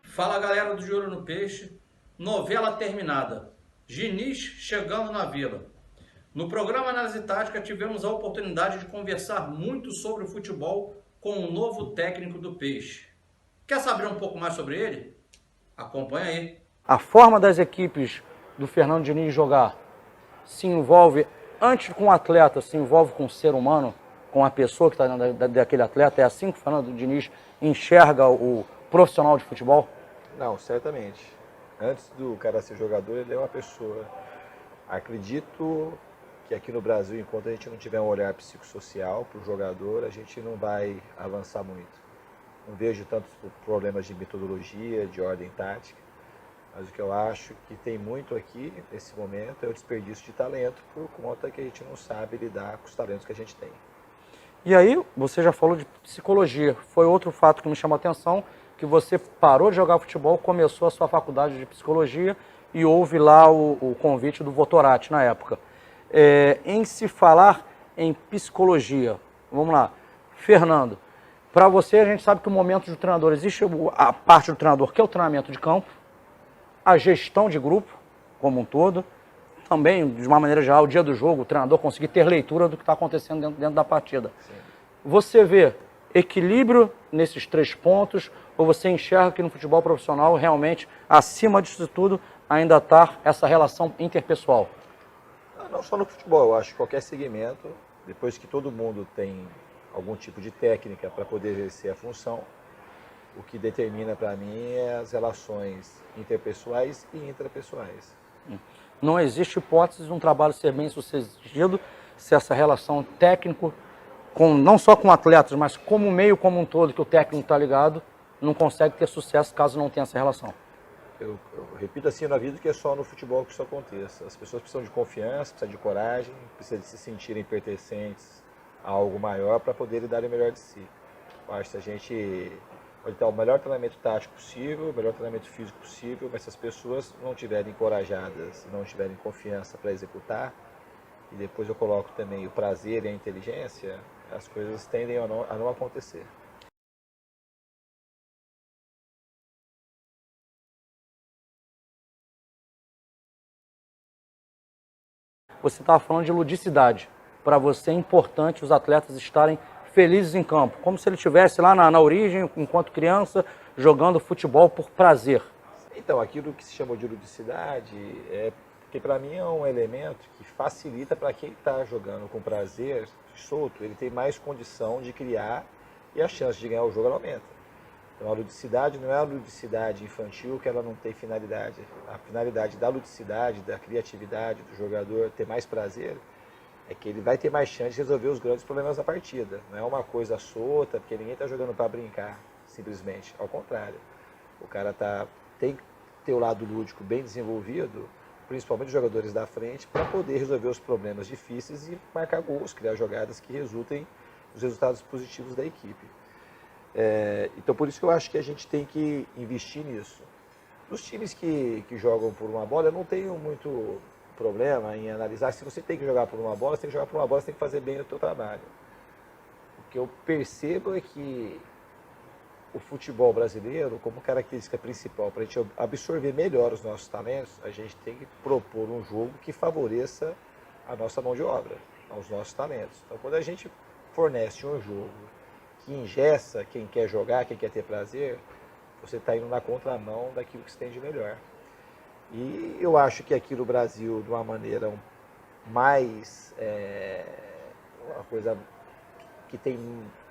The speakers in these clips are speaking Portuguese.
Fala galera do De Olho no Peixe, novela terminada, Diniz chegando na Vila. No programa Análise Tática tivemos a oportunidade de conversar muito sobre o futebol com o novo técnico do Peixe. Quer saber um pouco mais sobre ele? Acompanha aí. A forma das equipes do Fernando Diniz jogar se envolve, antes com o atleta, se envolve com o ser humano, com a pessoa que está dentro daquele atleta. É assim que o Fernando Diniz enxerga o profissional de futebol? Não, certamente. Antes do cara ser jogador, ele é uma pessoa. Acredito que aqui no Brasil, enquanto a gente não tiver um olhar psicossocial para o jogador, a gente não vai avançar muito. Não vejo tantos problemas de metodologia, de ordem tática, mas o que eu acho que tem muito aqui, nesse momento, é o desperdício de talento, por conta que a gente não sabe lidar com os talentos que a gente tem. E aí, você já falou de psicologia. Foi outro fato que me chamou a atenção, que você parou de jogar futebol, começou a sua faculdade de psicologia e houve lá o convite do Votorati na época. Em se falar em psicologia, vamos lá, Fernando, para você a gente sabe que o momento do treinador, existe a parte do treinador que é o treinamento de campo, a gestão de grupo como um todo, também de uma maneira geral, o dia do jogo, o treinador conseguir ter leitura do que está acontecendo dentro da partida. Sim. Você vê equilíbrio nesses 3 pontos, ou você enxerga que no futebol profissional realmente, acima disso tudo, ainda está essa relação interpessoal? Não só no futebol, eu acho que qualquer segmento, depois que todo mundo tem algum tipo de técnica para poder exercer a função, o que determina para mim é as relações interpessoais e intrapessoais. Não existe hipótese de um trabalho ser bem sucedido se essa relação técnico, não só com atletas, mas como meio como um todo, que o técnico está ligado, não consegue ter sucesso caso não tenha essa relação. Eu repito assim na vida que é só no futebol que isso aconteça. As pessoas precisam de confiança, precisam de coragem, precisam de se sentirem pertencentes a algo maior para poderem dar o melhor de si. Eu acho que a gente pode ter o melhor treinamento tático possível, o melhor treinamento físico possível, mas se as pessoas não estiverem encorajadas, não tiverem confiança para executar, e depois eu coloco também o prazer e a inteligência, as coisas tendem a não acontecer. Você estava falando de ludicidade. Para você é importante os atletas estarem felizes em campo, como se ele estivesse lá na origem, enquanto criança, jogando futebol por prazer. Então, aquilo que se chama de ludicidade, porque para mim é um elemento que facilita para quem está jogando com prazer, solto, ele tem mais condição de criar e a chance de ganhar o jogo ela aumenta. Então a ludicidade não é a ludicidade infantil que ela não tem finalidade. A finalidade da ludicidade, da criatividade do jogador ter mais prazer, é que ele vai ter mais chance de resolver os grandes problemas da partida. Não é uma coisa solta, porque ninguém está jogando para brincar, simplesmente. Ao contrário, o cara tem que ter o lado lúdico bem desenvolvido, principalmente os jogadores da frente, para poder resolver os problemas difíceis e marcar gols, criar jogadas que resultem nos resultados positivos da equipe. Então, por isso que eu acho que a gente tem que investir nisso. Os times que jogam por uma bola, eu não tenho muito problema em analisar. Se você tem que jogar por uma bola, você tem que jogar por uma bola, você tem que fazer bem o seu trabalho. O que eu percebo é que o futebol brasileiro, como característica principal, para a gente absorver melhor os nossos talentos, a gente tem que propor um jogo que favoreça a nossa mão de obra, aos nossos talentos. Então, quando a gente fornece um jogo que engessa quem quer jogar, quem quer ter prazer, você está indo na contramão daquilo que se tem de melhor. E eu acho que aqui no Brasil, de uma maneira mais, uma coisa que tem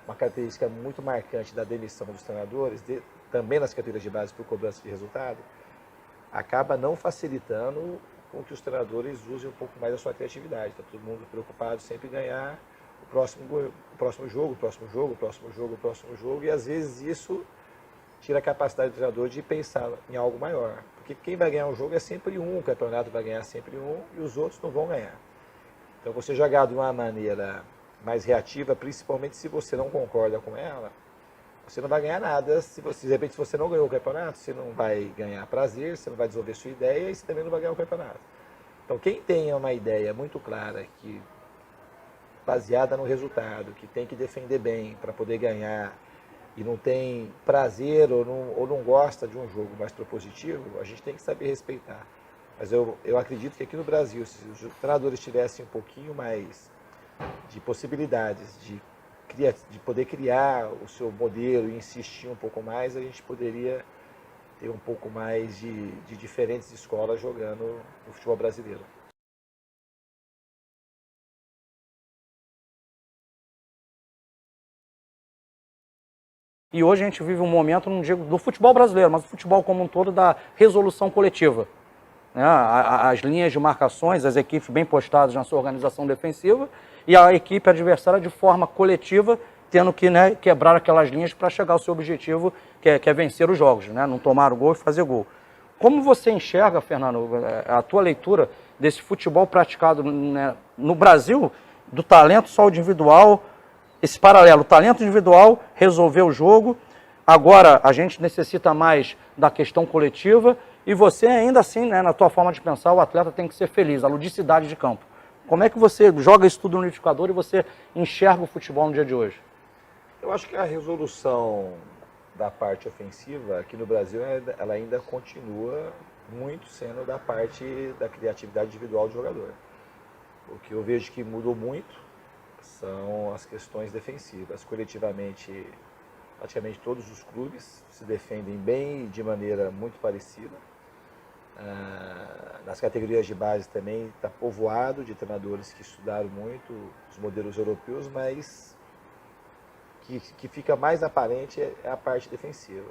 uma característica muito marcante da demissão dos treinadores, também nas categorias de base por cobrança de resultado, acaba não facilitando com que os treinadores usem um pouco mais a sua criatividade. Está todo mundo preocupado sempre em ganhar o próximo jogo, e às vezes isso tira a capacidade do treinador de pensar em algo maior. Porque quem vai ganhar um jogo é sempre um, o campeonato vai ganhar sempre um e os outros não vão ganhar. Então você jogar de uma maneira mais reativa, principalmente se você não concorda com ela, você não vai ganhar nada. De repente, se você não ganhou o campeonato, você não vai ganhar prazer, você não vai desenvolver sua ideia e você também não vai ganhar o campeonato. Então, quem tem uma ideia muito clara, baseada no resultado, que tem que defender bem para poder ganhar e não tem prazer ou não gosta de um jogo mais propositivo, a gente tem que saber respeitar. Mas eu acredito que aqui no Brasil, se os treinadores tivessem um pouquinho mais de possibilidades de poder criar o seu modelo e insistir um pouco mais, a gente poderia ter um pouco mais de diferentes escolas jogando no futebol brasileiro. E hoje a gente vive um momento, não digo do futebol brasileiro, mas do futebol como um todo, da resolução coletiva. Né? As linhas de marcações, as equipes bem postadas na sua organização defensiva e a equipe adversária de forma coletiva tendo que, né, quebrar aquelas linhas para chegar ao seu objetivo, que é vencer os jogos, né? Não tomar o gol e fazer gol. Como você enxerga, Fernando, a tua leitura desse futebol praticado, né, no Brasil, do talento só individual, esse paralelo, o talento individual resolveu o jogo, agora a gente necessita mais da questão coletiva e você ainda assim, né, na tua forma de pensar, o atleta tem que ser feliz, a ludicidade de campo. Como é que você joga isso tudo no liquidificador e você enxerga o futebol no dia de hoje? Eu acho que a resolução da parte ofensiva aqui no Brasil, ela ainda continua muito sendo da parte da criatividade individual do jogador. O que eu vejo que mudou muito são as questões defensivas. Coletivamente, praticamente todos os clubes se defendem bem de maneira muito parecida. Nas categorias de base também está povoado de treinadores que estudaram muito os modelos europeus, mas que fica mais aparente é a parte defensiva.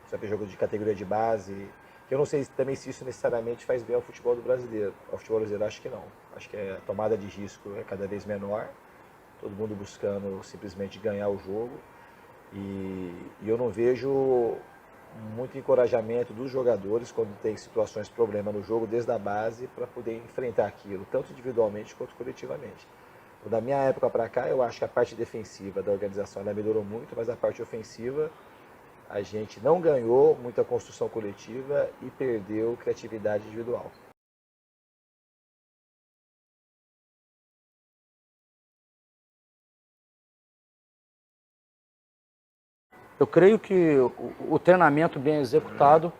Sabe, jogo de categoria de base, que eu não sei também se isso necessariamente faz bem ao futebol do brasileiro. Ao futebol brasileiro acho que não. Acho que a tomada de risco é cada vez menor, todo mundo buscando simplesmente ganhar o jogo. E eu não vejo muito encorajamento dos jogadores quando tem situações, problema no jogo, desde a base, para poder enfrentar aquilo, tanto individualmente quanto coletivamente. Da minha época para cá, eu acho que a parte defensiva da organização ela melhorou muito, mas a parte ofensiva a gente não ganhou muita construção coletiva e perdeu criatividade individual. Eu creio que o treinamento bem executado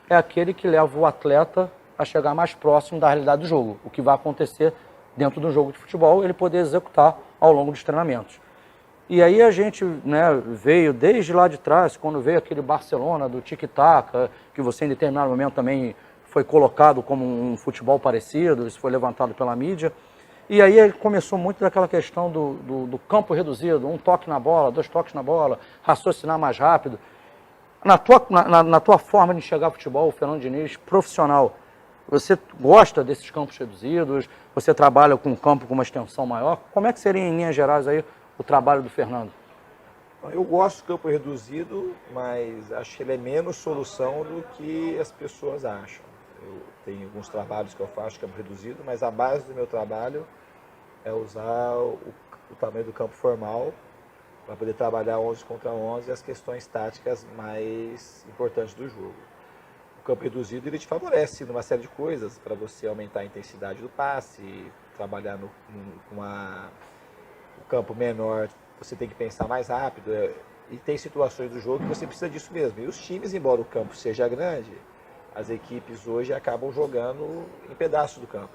é aquele que leva o atleta a chegar mais próximo da realidade do jogo, o que vai acontecer dentro do jogo de futebol, ele poder executar ao longo dos treinamentos. E aí a gente, né, veio desde lá de trás, quando veio aquele Barcelona do tic-tac, que você em determinado momento também foi colocado como um futebol parecido, isso foi levantado pela mídia. E aí começou muito daquela questão do campo reduzido, um toque na bola, 2 toques na bola, raciocinar mais rápido. Na tua forma de enxergar futebol, o Fernando Diniz, profissional, você gosta desses campos reduzidos? Você trabalha com um campo com uma extensão maior? Como é que seria, em linhas gerais, aí, o trabalho do Fernando? Eu gosto do campo reduzido, mas acho que ele é menos solução do que as pessoas acham. Eu tenho alguns trabalhos que eu faço campo reduzido, mas a base do meu trabalho é usar o tamanho do campo formal para poder trabalhar 11 contra 11 e as questões táticas mais importantes do jogo. O campo reduzido ele te favorece numa série de coisas, para você aumentar a intensidade do passe, trabalhar com o campo menor, você tem que pensar mais rápido, e tem situações do jogo que você precisa disso mesmo. E os times, embora o campo seja grande, as equipes hoje acabam jogando em pedaços do campo.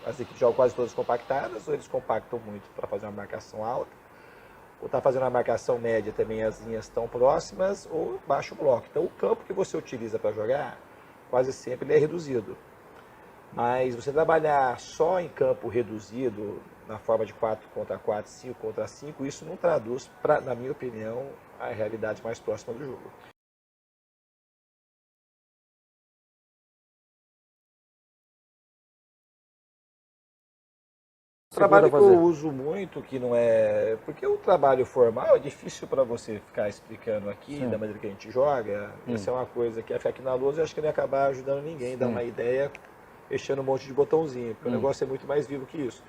As equipes jogam quase todas compactadas, ou eles compactam muito para fazer uma marcação alta, ou está fazendo uma marcação média também, as linhas estão próximas, ou baixa o bloco. Então o campo que você utiliza para jogar, quase sempre ele é reduzido. Mas você trabalhar só em campo reduzido, na forma de 4 contra 4, 5 contra 5, isso não traduz, na minha opinião, a realidade mais próxima do jogo. O trabalho que eu uso muito, que não é... Porque o trabalho formal é difícil para você ficar explicando aqui, da maneira que a gente joga. Essa é uma coisa que ia ficar aqui na lousa e acho que não ia acabar ajudando ninguém, dar uma ideia, mexendo um monte de botãozinho, porque o negócio é muito mais vivo que isso.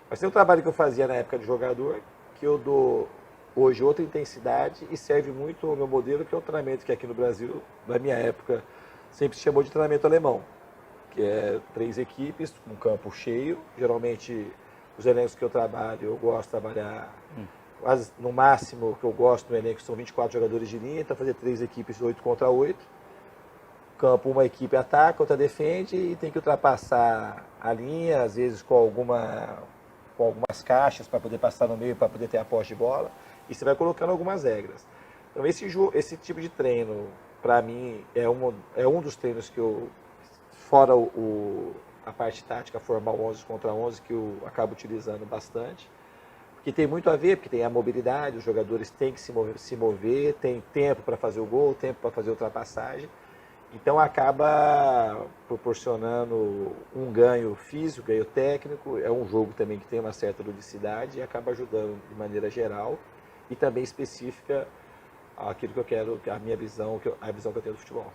Mas tem um trabalho que eu fazia na época de jogador, que eu dou hoje outra intensidade e serve muito ao meu modelo, que é o treinamento que aqui no Brasil, na minha época, sempre se chamou de treinamento alemão, que é 3 equipes, um campo cheio. Geralmente, os elencos que eu trabalho, eu gosto de trabalhar, quase no máximo que eu gosto no elenco são 24 jogadores de linha, então fazer 3 equipes 8 contra 8. Campo, uma equipe ataca, outra defende e tem que ultrapassar a linha, às vezes com algumas caixas para poder passar no meio, para poder ter a posse de bola. E você vai colocando algumas regras. Então esse tipo de treino, para mim, é um dos treinos que eu, fora a parte tática, formal 11 contra 11, que eu acabo utilizando bastante. Que tem muito a ver, porque tem a mobilidade, os jogadores têm que se mover, tem tempo para fazer o gol, tempo para fazer a ultrapassagem. Então acaba proporcionando um ganho físico, ganho técnico, é um jogo também que tem uma certa ludicidade e acaba ajudando de maneira geral e também específica aquilo que eu quero, a minha visão, a visão que eu tenho do futebol.